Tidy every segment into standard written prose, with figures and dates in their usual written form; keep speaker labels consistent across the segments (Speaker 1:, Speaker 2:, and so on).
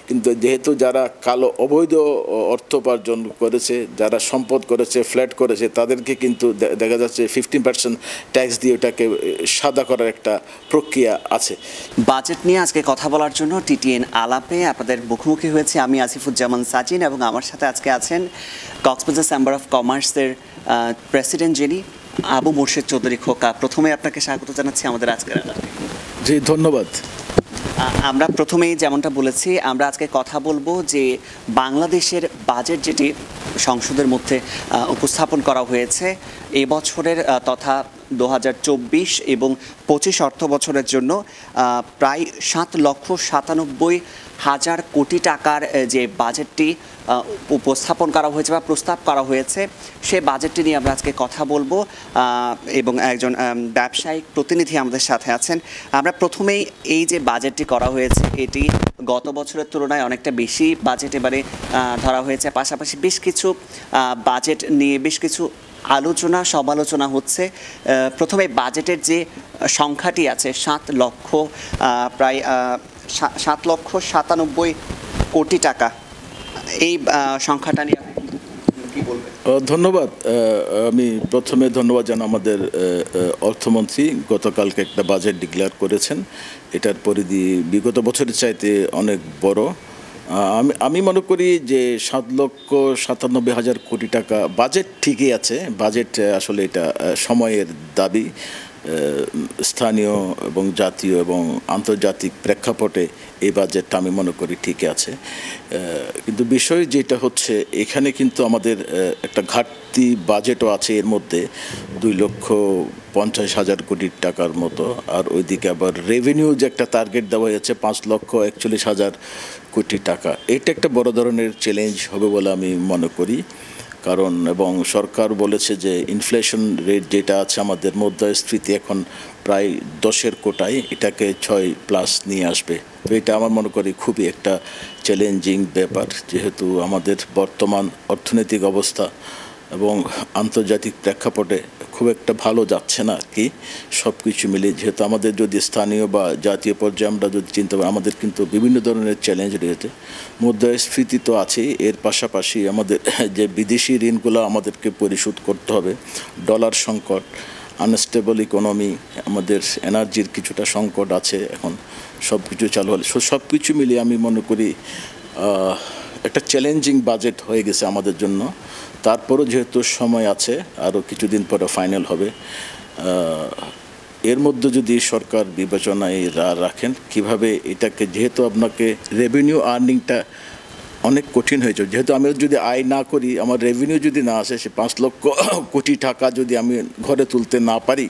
Speaker 1: কিন্তু যেহেতু যারা কালো অবৈধ অর্থ উপার্জন করেছে, যারা সম্পদ করেছে, ফ্ল্যাট করেছে, তাদেরকে কিন্তু দেখা যাচ্ছে 15% ট্যাক্স দিয়ে ওটাকে সাদা করার একটা প্রক্রিয়া আছে।
Speaker 2: বাজেট নিয়ে আজকে কথা বলার জন্য টিটিএন আলাপে আপনাদের মুখোমুখি হয়েছে আমি আসিফুজ্জামান সাজিন, এবং আমার সাথে আজকে আছেন কক্সবাজার চেম্বার অফ কমার্সের প্রেসিডেন্ট যিনি আবু মোর্শেদ চৌধুরী খোকা। প্রথমে আপনাকে স্বাগত জানাচ্ছি আমাদের আজকের আলাপে।
Speaker 1: জি, ধন্যবাদ।
Speaker 2: আমরা প্রথমেই যেমনটা বলেছি, আমরা আজকে কথা বলবো যে বাংলাদেশের বাজেট যেটি সংসদের মধ্যে উপস্থাপন করা হয়েছে এবছরের তথা 2024 এবং 25 অর্থ বছরের জন্য প্রায় 7,97,000 কোটি টাকার যে বাজেটটি উপস্থাপন করা হয়েছে বা প্রস্তাব করা হয়েছে, সে বাজেটটি নিয়ে আমরা আজকে কথা বলবো এবং একজন ব্যবসায়িক প্রতিনিধি আমাদের সাথে আছেন। আমরা প্রথমেই এই যে বাজেটটি করা হয়েছে এটি গত বছরের তুলনায় অনেকটা বেশি বাজেট এবারে ধরা হয়েছে। পাশাপাশি বেশ কিছু বাজেট নিয়ে বেশ কিছু আলোচনা সমালোচনা হচ্ছে। প্রথমে বাজেটের যে সংখ্যাটি আছে প্রায় 7,97,000 কোটি টাকা, এই সংখ্যাটা নিয়ে কি বলবেন?
Speaker 1: ধন্যবাদ। আমি প্রথমে ধন্যবাদ জানাই আমাদের অর্থমন্ত্রী গতকালকে একটা বাজেট ডিক্লেয়ার করেছেন। এটার পরিধি বিগত বছরের চাইতে অনেক বড়। আমি মনে করি যে 7,97,000 কোটি টাকা বাজেট ঠিকই আছে। বাজেট আসলে এটা সময়ের দাবি। স্থানীয় এবং জাতীয় এবং আন্তর্জাতিক প্রেক্ষাপটে এই বাজেটটা আমি মনে করি ঠিকই আছে। কিন্তু বিষয় যেটা হচ্ছে, এখানে কিন্তু আমাদের একটা ঘাটতি বাজেটও আছে। এর মধ্যে 2,50,000 কোটি টাকার মতো, আর ওইদিকে আবার রেভিনিউ যে একটা টার্গেট দেওয়া হয়েছে 5,41,000 কোটি টাকা। এটা একটা বড় ধরনের চ্যালেঞ্জ হবে বলে আমি মনে করি। কারণ এবং সরকার বলেছে যে ইনফ্লেশন রেট যেটা আছে আমাদের মুদ্রাস্ফীতি এখন প্রায় 10-এর কোটায়, এটাকে 6+ নিয়ে আসবে। তো এটা আমার মনে করি খুবই একটা চ্যালেঞ্জিং ব্যাপার, যেহেতু আমাদের বর্তমান অর্থনৈতিক অবস্থা এবং আন্তর্জাতিক প্রেক্ষাপটে খুব একটা ভালো যাচ্ছে না আর কি। সব কিছু মিলে যেহেতু আমাদের যদি স্থানীয় বা জাতীয় পর্যায়ে আমরা যদি চিন্তা করি, আমাদের কিন্তু বিভিন্ন ধরনের চ্যালেঞ্জ রয়েছে। মুদ্রাস্ফীতি তো আছেই, এর পাশাপাশি আমাদের যে বিদেশি ঋণগুলো আমাদেরকে পরিশোধ করতে হবে, ডলার সংকট, আনস্টেবল ইকোনমি, আমাদের এনার্জির কিছুটা সংকট আছে এখন, সব কিছু চালু হলে সব কিছু মিলিয়ে আমি মনে করি একটা চ্যালেঞ্জিং বাজেট হয়ে গেছে আমাদের জন্য। তারপরও যেহেতু সময় আছে, আরও কিছুদিন পরে ফাইনাল হবে, এর মধ্যে যদি সরকার বিবেচনায় রাখেন কিভাবে এটাকে, যেহেতু আপনাকে রেভিনিউ আর্নিংটা অনেক কঠিন হয়েছে, যেহেতু আমি যদি আয় না করি, আমার রেভিনিউ যদি না আসে, সে 5 লক্ষ কোটি টাকা যদি আমি ঘরে তুলতে না পারি,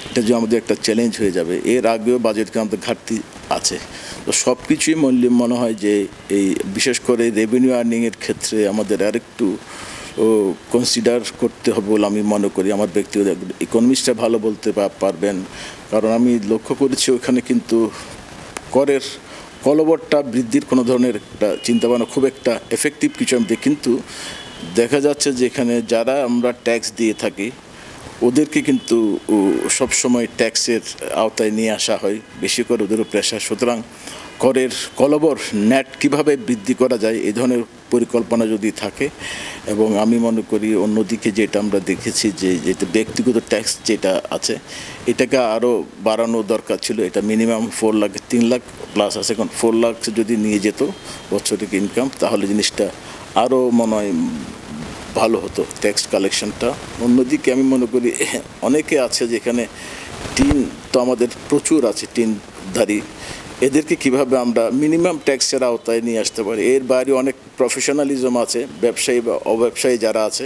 Speaker 1: এটা যে আমাদের একটা চ্যালেঞ্জ হয়ে যাবে। এর আগেও বাজেটকে আমাদের ঘাটতি আছে। তো সব কিছুই মনে হয় যে এই বিশেষ করে রেভিনিউ আর্নিংয়ের ক্ষেত্রে আমাদের আরেকটু কনসিডার করতে হবে বলে আমি মনে করি। আমার ব্যক্তিগত ইকোনমিস্টরা ভালো বলতে পারবেন, কারণ আমি লক্ষ্য করেছি ওখানে কিন্তু করের কলবরটা বৃদ্ধির কোনো ধরনের একটা চিন্তাভাবনা খুব একটা এফেক্টিভ কিছু আমি দেখি। কিন্তু দেখা যাচ্ছে যে এখানে যারা আমরা ট্যাক্স দিয়ে থাকি ওদেরকে কিন্তু সবসময় ট্যাক্সের আওতায় নিয়ে আসা হয়, বেশি করে ওদেরও প্রেশার। সুতরাং করের কলবর নেট কিভাবে বৃদ্ধি করা যায় এই ধরনের পরিকল্পনা যদি থাকে, এবং আমি মনে করি অন্যদিকে যেটা আমরা দেখেছি যে যেটা ব্যক্তিগত ট্যাক্স যেটা আছে এটাকে আরও বাড়ানো দরকার ছিল। এটা মিনিমাম 4 লাখ 3 লাখ প্লাস আছে, এখন 4 লাখ যদি নিয়ে যেত বছরিক ইনকাম, তাহলে জিনিসটা আরও মনে হয় ভালো হতো ট্যাক্স কালেকশনটা। অন্যদিকে আমি মনে করি অনেকে আছে যেখানে টিন তো আমাদের প্রচুর আছে, টিনধারী, এদেরকে কিভাবে আমরা মিনিমাম ট্যাক্সের আওতায় নিয়ে আসতে পারি। এর বাইরে অনেক প্রফেশনালিজম আছে, ব্যবসায়ী বা অব্যবসায়ী যারা আছে,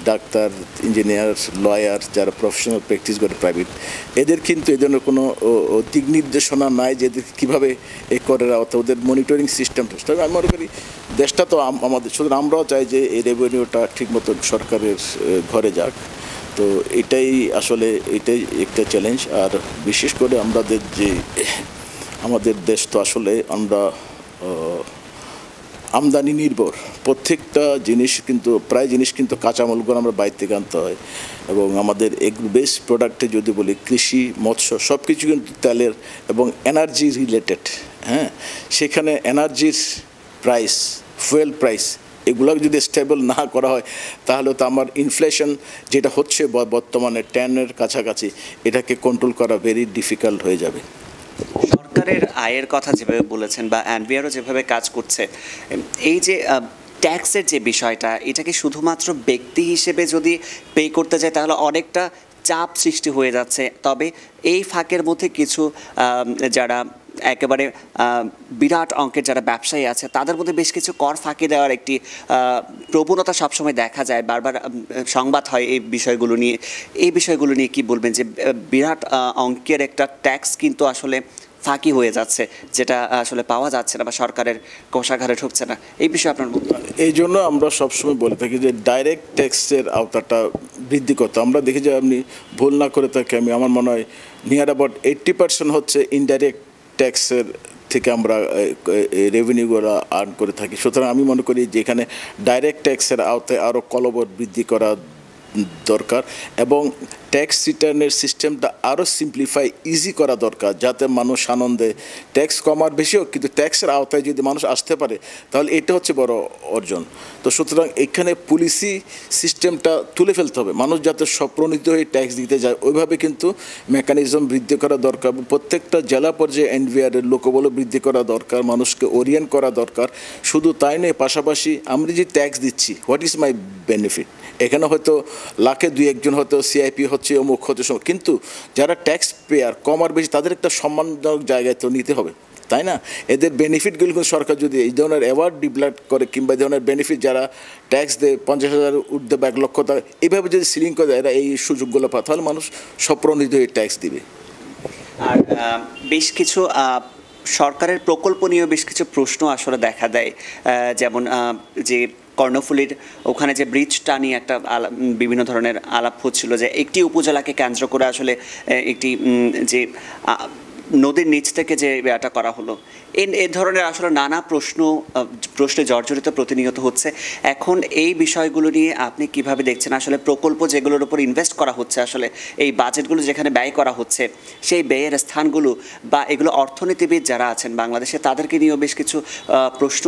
Speaker 1: ডাক্তার, ইঞ্জিনিয়ার, লয়ার, যারা প্রফেশনাল প্র্যাকটিস করে প্রাইভেট, এদের কিন্তু এই ধরনের কোনো দিক নির্দেশনা নাই যে এদের কীভাবে এই করের আওতা, ওদের মনিটরিং সিস্টেমটা। তবে আমি মনে করি দেশটা তো আমাদের, শুধু আমরাও চাই যে এই রেভিনিউটা ঠিকমতো সরকারের ঘরে যাক। তো এটাই আসলে একটা চ্যালেঞ্জ। আর বিশেষ করে আমাদের দেশ তো আসলে আমরা আমদানি নির্ভর, প্রত্যেকটা জিনিস কিন্তু প্রায় জিনিস কিন্তু কাঁচামালগুলো আমরা বাইরে থেকে আনতে হয়, এবং আমাদের বেস্ট প্রোডাক্টে যদি বলি কৃষি, মৎস্য সব কিছু কিন্তু তেলের এবং এনার্জি রিলেটেড। হ্যাঁ, সেখানে এনার্জির প্রাইস, ফুয়েল প্রাইস, এগুলো যদি স্টেবল না করা হয় তাহলে তো আমার ইনফ্লেশন যেটা হচ্ছে বর্তমানে 10-এর কাছাকাছি, এটাকে কন্ট্রোল করা ভেরি ডিফিকাল্ট হয়ে যাবে।
Speaker 2: সরকারের আয়ের কথা যেভাবে বলেছেন বা এনবিআরও যেভাবে কাজ করছে, এই যে ট্যাক্সের যে বিষয়টা, এটাকে শুধুমাত্র ব্যক্তি হিসেবে যদি পে করতে যায় তাহলে অনেকটা চাপ সৃষ্টি হয়ে যাচ্ছে। তবে এই ফাঁকের মধ্যে কিছু যারা একেবারে বিরাট অঙ্কের যারা ব্যবসায়ী আছে তাদের মধ্যে বেশ কিছু কর ফাঁকি দেওয়ার একটি প্রবণতা সবসময় দেখা যায়, বারবার সংবাদ হয় এই বিষয়গুলো নিয়ে কি বলবেন যে বিরাট অঙ্কের একটা ট্যাক্স কিন্তু আসলে ফাঁকি হয়ে যাচ্ছে, যেটা আসলে পাওয়া যাচ্ছে না বা সরকারের কোষাগারে ঢুকছে না, এই বিষয়ে আপনার মন্তব্য?
Speaker 1: এই জন্য আমরা সবসময় বলে থাকি যে ডাইরেক্ট ট্যাক্সের আওতাটা বৃদ্ধি করতে। আমরা দেখি যে আপনি ভুল না করে থাকি, আমার মনে হয় নিয়ার অ্যাবাউট 80% হচ্ছে ইনডাইরেক্ট ট্যাক্সের থেকে আমরা রেভিনিউগুলো আর্ন করে থাকি। সুতরাং আমি মনে করি যে এখানে ডাইরেক্ট ট্যাক্সের আওতায় আরও কলবর বৃদ্ধি করা দরকার এবং ট্যাক্স রিটার্নের সিস্টেমটা আরও সিম্পলিফাই ইজি করা দরকার, যাতে মানুষ আনন্দে ট্যাক্স কমার বেশি হোক, কিন্তু ট্যাক্সের আওতায় যদি মানুষ আসতে পারে তাহলে এটা হচ্ছে বড় অর্জন। তো সুতরাং এখানে পলিসি সিস্টেমটা তুলে ফেলতে হবে, মানুষ যাতে স্বপ্রণীত হয়ে ট্যাক্স দিতে যায় ওইভাবে কিন্তু মেকানিজম বৃদ্ধি করা দরকার। প্রত্যেকটা জেলা পর্যায়ে এনবিআরের লোকবল বৃদ্ধি করা দরকার, মানুষকে ওরিয়েন্ট করা দরকার। শুধু তাই নয়, পাশাপাশি আমরা যে ট্যাক্স দিচ্ছি, হোয়াট ইজ মাই বেনিফিট? এখানে হয়তো লাখে 2-1 হয়তো সিআইপি হচ্ছে, অমুক হচ্ছে, কিন্তু যারা ট্যাক্স পেয়ার কম আর বেশি তাদের একটা সম্মানজনক জায়গায় তো নিতে হবে, তাই না? এদের বেনিফিটগুলো কিন্তু সরকার যদি এই ধরনের অ্যাওয়ার্ড ডেভেলপ করে কিংবা এই ধরনের বেনিফিট যারা ট্যাক্স দেয় 50,000 ঊর্ধ্বে বা 1 লক্ষ টাকা, এইভাবে যদি সিলিং করে দেয়, এরা এই সুযোগগুলো পায়, তাহলে মানুষ স্বপ্রণীত হয়ে ট্যাক্স দিবে।
Speaker 2: আর বেশ কিছু সরকারের প্রকল্প নিয়েও বেশ কিছু প্রশ্ন আসলে দেখা দেয়, যেমন যে কর্ণফুলীর ওখানে যে ব্রিজটা নিয়ে একটা বিভিন্ন ধরনের আলাপ হচ্ছিল যে একটি উপজেলাকে কেন্দ্র করে আসলে একটি যে নদীর নিচ থেকে যে এটা করা হলো, এই ধরনের আসলে নানা প্রশ্নে জর্জরিত প্রতিনিয়ত হচ্ছে। এখন এই বিষয়গুলো নিয়ে আপনি কিভাবে দেখছেন? আসলে প্রকল্প যেগুলোর উপর ইনভেস্ট করা হচ্ছে, আসলে এই বাজেটগুলো যেখানে ব্যয় করা হচ্ছে, সেই ব্যয়ের স্থানগুলো বা এগুলো অর্থনীতিবিদ যারা আছেন বাংলাদেশে তাদেরকে নিয়েও বেশ কিছু প্রশ্ন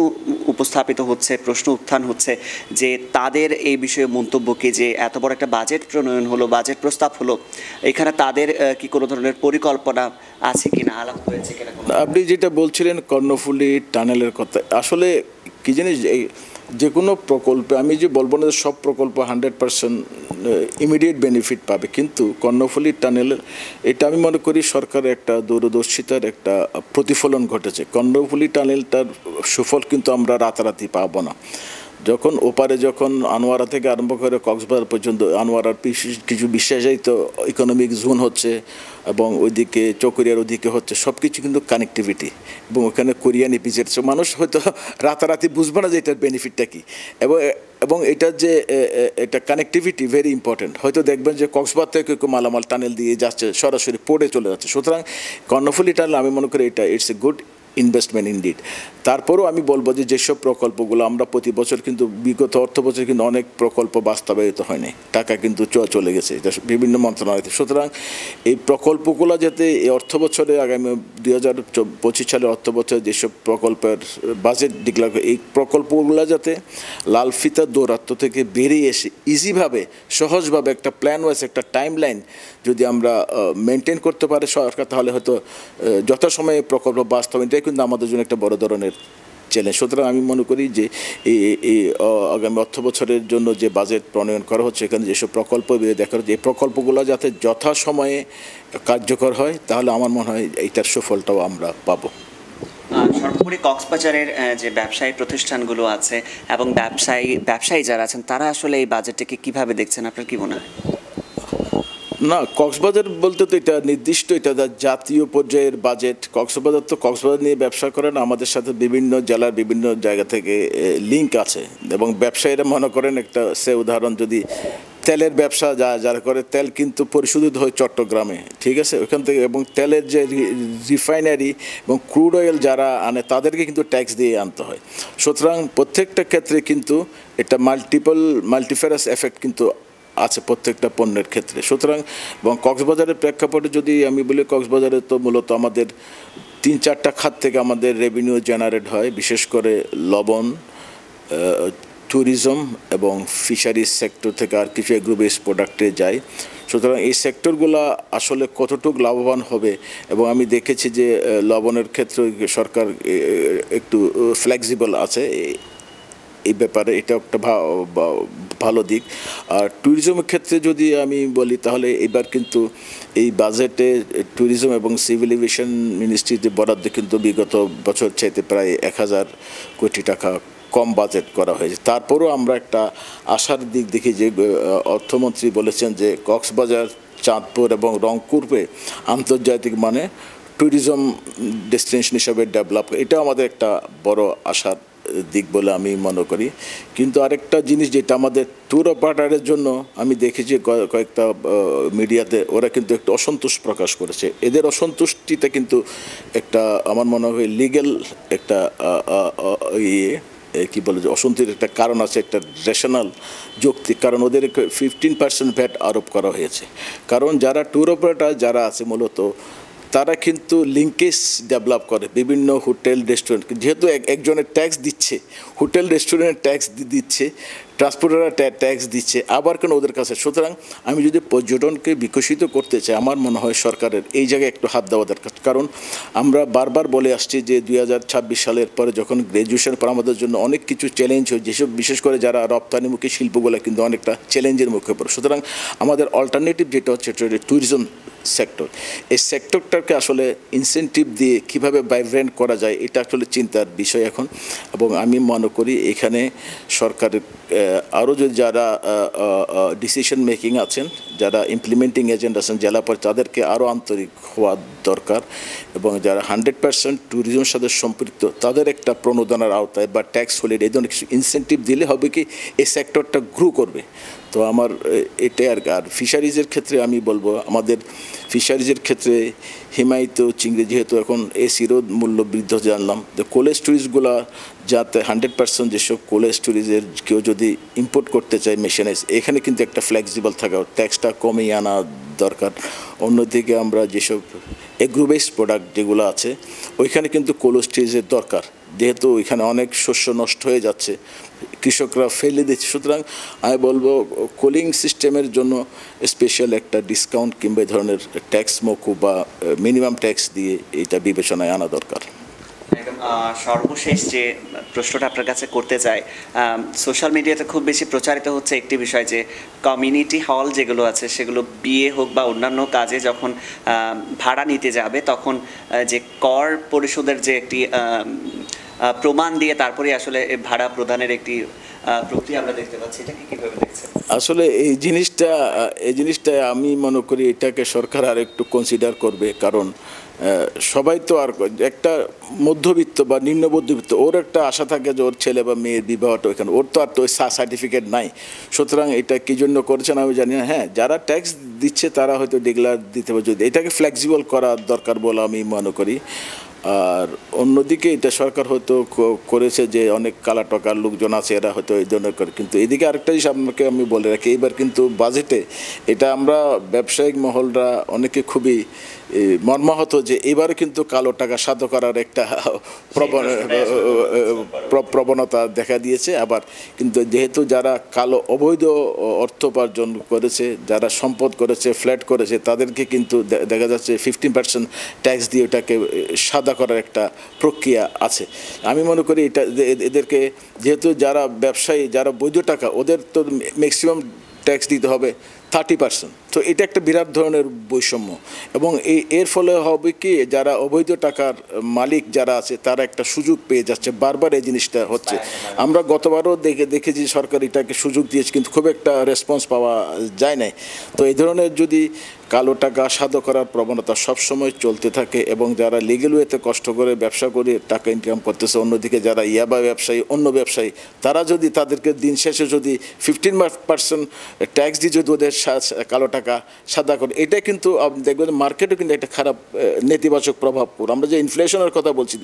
Speaker 2: উপস্থাপিত হচ্ছে, প্রশ্ন উত্থান হচ্ছে যে তাদের এই বিষয়ে মন্তব্য কি, যে এত বড় একটা বাজেট প্রণয়ন হলো, বাজেট প্রস্তাব হলো, এখানে তাদের কি কোনো ধরনের পরিকল্পনা আছে কিনা, আলাপ হয়েছে কিনা?
Speaker 1: আপনি যেটা বলছিলেন কর্ণফুলী টানেলের কথা, আসলে কি জিনিস, যে কোনো প্রকল্পে আমি যে বলবো না যে সব প্রকল্প 100% ইমিডিয়েট বেনিফিট পাবে, কিন্তু কর্ণফুলী টানেলের এটা আমি মনে করি সরকারের একটা দূরদর্শিতার একটা প্রতিফলন ঘটেছে। কর্ণফুলী টানেলটার সুফল কিন্তু আমরা রাতারাতি পাবো না। যখন ওপারে যখন আনোয়ারা থেকে আরম্ভ করে কক্সবাজার পর্যন্ত, আনোয়ারার কিছু বিশ্বাসায়িত ইকোনমিক জোন হচ্ছে এবং ওইদিকে চকরিয়ার ওদিকে হচ্ছে, সব কিছু কিন্তু কানেক্টিভিটি, এবং ওখানে কোরিয়ান ইপিজেড, মানুষ হয়তো রাতারাতি বুঝবে না যে এটার বেনিফিটটা কী, এবং এটার যে এটা কানেক্টিভিটি ভেরি ইম্পর্টেন্ট। হয়তো দেখবেন যে কক্সবাজার থেকে কেউ মালামাল টানেল দিয়ে যাচ্ছে, সরাসরি পোর্টে চলে যাচ্ছে। সুতরাং কর্ণফুলী টানেল আমি মনে করি এটা it's a good investment indeed. তারপরেও আমি বলবো যে যেসব প্রকল্পগুলো আমরা প্রতি বছর কিন্তু বিগত অর্থ বছর কিন্তু অনেক প্রকল্প বাস্তবায়িত হয়নি, টাকা কিন্তু চলে গেছে বিভিন্ন মন্ত্রণালয়তে। সুতরাং এই প্রকল্পগুলো যাতে এই অর্থ বছরে আগামী 2025 সালের অর্থ বছরে যেসব প্রকল্পের বাজেট ডিক্লেয়ার করে, এই প্রকল্পগুলো যাতে লাল ফিতার দৌরাত্ম থেকে বেরিয়ে এসে ইজিভাবে সহজভাবে একটা প্ল্যান ওয়াইজ একটা টাইম লাইন যদি আমরা মেনটেন করতে পারে সরকার, তাহলে হয়তো যথাসময়ে প্রকল্প বাস্তবায়ন, এটাই কিন্তু আমাদের জন্য একটা বড় ধরনের চ্যালেঞ্জ। সুতরাং আমি মনে করি যে এই আগামী অর্থ বছরের জন্য যে বাজেট প্রণয়ন করা হচ্ছে, এখানে যেসব প্রকল্প দেখা হচ্ছে, এই প্রকল্পগুলো যাতে যথাসময়ে কার্যকর হয়, তাহলে আমার মনে হয় এইটার সুফলটাও আমরা পাবো।
Speaker 2: সর্বোপরি কক্সবাজারের যে ব্যবসায়ী প্রতিষ্ঠানগুলো আছে এবং ব্যবসায়ী যারা আছেন তারা আসলে এই বাজেটটাকে কিভাবে দেখছেন, আপনার কি মনে হয়?
Speaker 1: না, কক্সবাজার বলতে তো এটা নির্দিষ্ট, এটা জাতীয় পর্যায়ের বাজেট। কক্সবাজার নিয়ে ব্যবসা করেন, আমাদের সাথে বিভিন্ন জেলার বিভিন্ন জায়গা থেকে লিঙ্ক আছে, এবং ব্যবসায়ীরা মনে করেন একটা উদাহরণ, যদি তেলের ব্যবসা যারা করে, তেল কিন্তু পরিশোধিত হয় চট্টগ্রামে, ঠিক আছে, ওখান থেকে, এবং তেলের যে রিফাইনারি এবং ক্রুড অয়েল যারা আনে তাদেরকে কিন্তু ট্যাক্স দিয়ে আনতে হয়। সুতরাং প্রত্যেকটা ক্ষেত্রে কিন্তু এটা মাল্টিফারাস এফেক্ট কিন্তু আছে প্রত্যেকটা পণ্যের ক্ষেত্রে। সুতরাং এবং কক্সবাজারের প্রেক্ষাপটে যদি আমি বলি, কক্সবাজারে তো মূলত আমাদের 3-4টা খাত থেকে আমাদের রেভিনিউ জেনারেট হয়, বিশেষ করে লবণ, ট্যুরিজম এবং ফিশারিজ সেক্টর থেকে আর কিছু এগ্রো বেস প্রোডাক্টে যায়। সুতরাং এই সেক্টরগুলো আসলে কতটুকু লাভবান হবে, এবং আমি দেখেছি যে লবণের ক্ষেত্রে সরকার একটু ফ্লেক্সিবল আছে এই ব্যাপারে, এটা একটা ভালো দিক। আর ট্যুরিজমের ক্ষেত্রে যদি আমি বলি, তাহলে এবার কিন্তু এই বাজেটে ট্যুরিজম এবং সিভিল এভিয়েশন মিনিস্ট্রিতে বরাদ্দ কিন্তু বিগত বছর চাইতে প্রায় 1000 কোটি টাকা কম বাজেট করা হয়েছে। তারপরেও আমরা একটা আশার দিক দেখি যে অর্থমন্ত্রী বলেছেন যে কক্সবাজার, চাঁদপুর এবং রংপুরে আন্তর্জাতিক মানে ট্যুরিজম ডেস্টিনেশন হিসাবে ডেভেলপ, এটা আমাদের একটা বড় আশার দিক বলে আমি মনে করি। কিন্তু আরেকটা জিনিস যেটা আমাদের ট্যুর অপারেটরের জন্য আমি দেখেছি কয়েকটা মিডিয়াতে, ওরা কিন্তু একটু অসন্তোষ প্রকাশ করেছে। এদের অসন্তুষ্টিটা কিন্তু একটা আমার মনে হয় লিগ্যাল একটা কি বলে যে অসন্তুষ্টির একটা কারণ আছে, একটা রেশনাল যৌক্তিক কারণ। ওদের 15% ভ্যাট আরোপ করা হয়েছে, কারণ যারা ট্যুর অপারেটর যারা আছে মূলত তারা কিন্তু লিঙ্কেজ ডেভেলপ করে বিভিন্ন হোটেল রেস্টুরেন্ট, যেহেতু একজনের ট্যাক্স দিচ্ছে, হোটেল রেস্টুরেন্টের ট্যাক্স দিচ্ছে, ট্রান্সপোর্টাররা ট্যাক্স দিচ্ছে, আবার কেন ওদের কাছে। সুতরাং আমি যদি পর্যটনকে বিকশিত করতে চাই, আমার মনে হয় সরকারের এই জায়গায় একটু হাত দেওয়া দরকার। কারণ আমরা বারবার বলে আসছি যে 2026 সালের পরে যখন গ্র্যাজুয়েশন পর আমাদের জন্য অনেক কিছু চ্যালেঞ্জ হয়, যেসব বিশেষ করে যারা রপ্তানিমুখী শিল্পগুলো কিন্তু অনেকটা চ্যালেঞ্জের মুখে পড়ে। সুতরাং আমাদের অল্টারনেটিভ যেটা হচ্ছে ট্যুরিজম সেক্টর, এই সেক্টরটাকে আসলে ইনসেন্টিভ দিয়ে কীভাবে ভাইব্রেন্ট করা যায়, এটা আসলে চিন্তার বিষয় এখন। এবং আমি মনে করি এখানে সরকারের আরও যদি যারা ডিসিশন মেকিং আছেন, যারা ইমপ্লিমেন্টিং এজেন্ট আছেন জেলা পর, তাদেরকে আরও আন্তরিক হওয়া দরকার, এবং যারা 100% ট্যুরিজমের সাথে সম্পৃক্ত তাদের একটা প্রণোদনার আওতায় বা ট্যাক্স হলিডে এই ধরনের কিছু ইনসেন্টিভ দিলে হবে কি এই সেক্টরটা গ্রো করবে। তো আমার এটাই আর ফিশারিজের ক্ষেত্রে আমি বলবো, আমাদের ফিশারিজের ক্ষেত্রে হিমায়িত চিংড়ি যেহেতু এখন এসিরও মূল্য বৃদ্ধি জানলাম, তো কোল্ড স্টোরেজগুলো যাতে 100% যেসব কোল্ড স্টোরেজের কেউ যদি ইম্পোর্ট করতে চায় মেশিনাইজ, এখানে কিন্তু একটা ফ্লেক্সিবল থাকা, ট্যাক্সটা কমিয়ে আনা দরকার। অন্যদিকে আমরা যেসব এগ্রো বেসড প্রোডাক্ট যেগুলো আছে ওইখানে কিন্তু কোল্ড স্টোরেজের দরকার, যেহেতু ওইখানে অনেক শস্য নষ্ট হয়ে যাচ্ছে, কৃষকরা ফেলে দিচ্ছে। সুতরাং আমি বলবো কুলিং সিস্টেমের জন্য স্পেশাল একটা ডিসকাউন্ট কিংবা এই ধরনের ট্যাক্স মকুব বা মিনিমাম ট্যাক্স দিয়ে এটা বিবেচনায় আনা দরকার।
Speaker 2: একদম সর্বশেষ যে প্রশ্নটা আপনার কাছে করতে চাই, সোশ্যাল মিডিয়াতে খুব বেশি প্রচারিত হচ্ছে একটি বিষয় যে কমিউনিটি হল যেগুলো আছে সেগুলো বিয়ে হোক বা অন্যান্য কাজে যখন ভাড়া নিতে যাবে, তখন যে কর পরিশোধের যে একটি প্রমাণ দিয়ে তারপরে আসলে ভাড়া প্রদানের একটি প্রক্রিয়া আমরা দেখতে পাচ্ছি, এটাকে কীভাবে দেখছেন?
Speaker 1: আসলে এই জিনিসটা আমি মনে করি এটাকে সরকার আর একটু কনসিডার করবে, কারণ সবাই তো আর একটা মধ্যবিত্ত বা নিম্ন মধ্যবিত্ত, ওর একটা আশা থাকে যে ওর ছেলে বা মেয়ের বিবাহটা ওইখানে, ওর তো আর তো সার্টিফিকেট নাই। সুতরাং এটা কী জন্য করেছেন আমি জানি না। হ্যাঁ, যারা ট্যাক্স দিচ্ছে তারা হয়তো ডিক্লেয়ার দিতে হবে, যদি এটাকে ফ্লেক্সিবল করা দরকার বলে আমি মনে করি। আর অন্যদিকে এটা সরকার হয়তো করেছে যে অনেক কালা টাকার লোকজন আছে, এরা হয়তো এই ধরনের করে। কিন্তু এদিকে আরেকটা জিনিস আপনাকে আমি বলে রাখি, এবার কিন্তু বাজেটে এটা আমরা ব্যবসায়িক মহলরা অনেকে খুবই মর্মাহত যে এবারে কিন্তু কালো টাকা সাধু করার একটা প্রবণতা দেখা দিয়েছে। আবার কিন্তু যেহেতু যারা কালো অবৈধ অর্থ উপার্জন করেছে, যারা সম্পদ করেছে, ফ্ল্যাট করেছে, তাদেরকে কিন্তু দেখা যাচ্ছে 15% ট্যাক্স দিয়ে ওটাকে সাদা করার একটা প্রক্রিয়া আছে। আমি মনে করি এটা এদেরকে, যেহেতু যারা ব্যবসায়ী, যারা বৈধ টাকা, ওদের তো ম্যাক্সিমাম ট্যাক্স দিতে হবে 30%। তো এটা একটা বিরাট ধরনের বৈষম্য, এবং এর ফলে হবে কি যারা অবৈধ টাকার মালিক যারা আছে তারা একটা সুযোগ পেয়ে যাচ্ছে। বারবার এই জিনিসটা হচ্ছে, আমরা গতবারও দেখেছি সরকার এটাকে সুযোগ দিয়েছে, কিন্তু খুব একটা রেসপন্স পাওয়া যায় নাই। তো এই ধরনের যদি কালো টাকা সাধু করার প্রবণতা সবসময় চলতে থাকে, এবং যারা লিগেল ওয়েতে কষ্ট করে ব্যবসা করে টাকা ইনকাম করতেছে, অন্যদিকে যারা ইয়াবা ব্যবসায়ী, অন্য ব্যবসায়ী, তারা যদি তাদেরকে দিন শেষে যদি 15% ট্যাক্স দিয়ে যদি ওদের কালো টাকা টাকা সাদা করে, এটা কিন্তু আপনি দেখবেন মার্কেটও কিন্তু একটা খারাপ নেতিবাচক প্রভাব পড়ে। আমরা যে ইনফ্লেশনের কথা বলছি,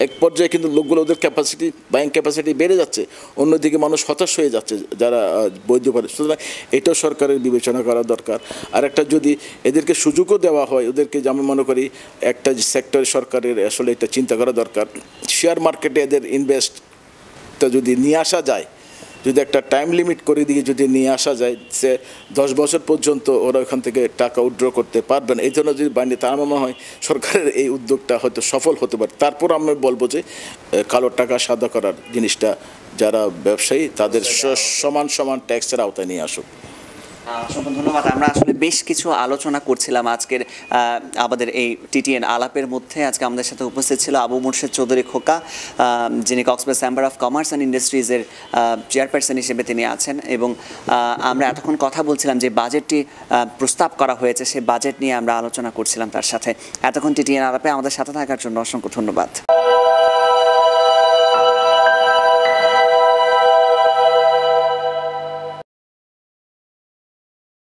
Speaker 1: এক পর্যায়ে কিন্তু লোকগুলো ওদের ক্যাপাসিটি, বাইং ক্যাপাসিটি বেড়ে যাচ্ছে, অন্যদিকে মানুষ হতাশ হয়ে যাচ্ছে যারা বৈধ পারে। সুতরাং এটাও সরকারের বিবেচনা করা দরকার। আর একটা যদি এদেরকে সুযোগও দেওয়া হয়, ওদেরকে আমি মনে করি একটা সেক্টর সরকারের আসলে এটা চিন্তা করা দরকার, শেয়ার মার্কেটে এদের ইনভেস্টটা যদি নিয়ে আসা যায়, যদি একটা টাইম লিমিট করে দিয়ে যদি নিয়ে আসা যায়, সে 10 বছর পর্যন্ত ওরা ওখান থেকে টাকা উইথড্র করতে পারবেন, এই জন্য যদি বানিয়ে, তার মনে হয় সরকারের এই উদ্যোগটা হয়তো সফল হতে পারে। তারপর আমি বলবো যে কালো টাকা সাদা করার জিনিসটা যারা ব্যবসায়ী তাদের সমান সমান ট্যাক্সের আওতায় নিয়ে আসুক।
Speaker 2: অসংখ্য ধন্যবাদ। আমরা আসলে বেশ কিছু আলোচনা করছিলাম আজকের আমাদের এই টিটিএন আলাপের মধ্যে। আজকে আমাদের সাথে উপস্থিত ছিল আবু মুর্শেদ চৌধুরী খোকা, যিনি Cox's Bazar chamber of commerce and ইন্ডাস্ট্রিজের চেয়ারপারসন হিসেবে তিনি আছেন, এবং আমরা এতক্ষণ কথা বলছিলাম যে বাজেটটি প্রস্তাব করা হয়েছে, সে বাজেট নিয়ে আমরা আলোচনা করছিলাম তার সাথে। এতক্ষণ টিটিএন আলাপে আমাদের সাথে থাকার জন্য অসংখ্য ধন্যবাদ।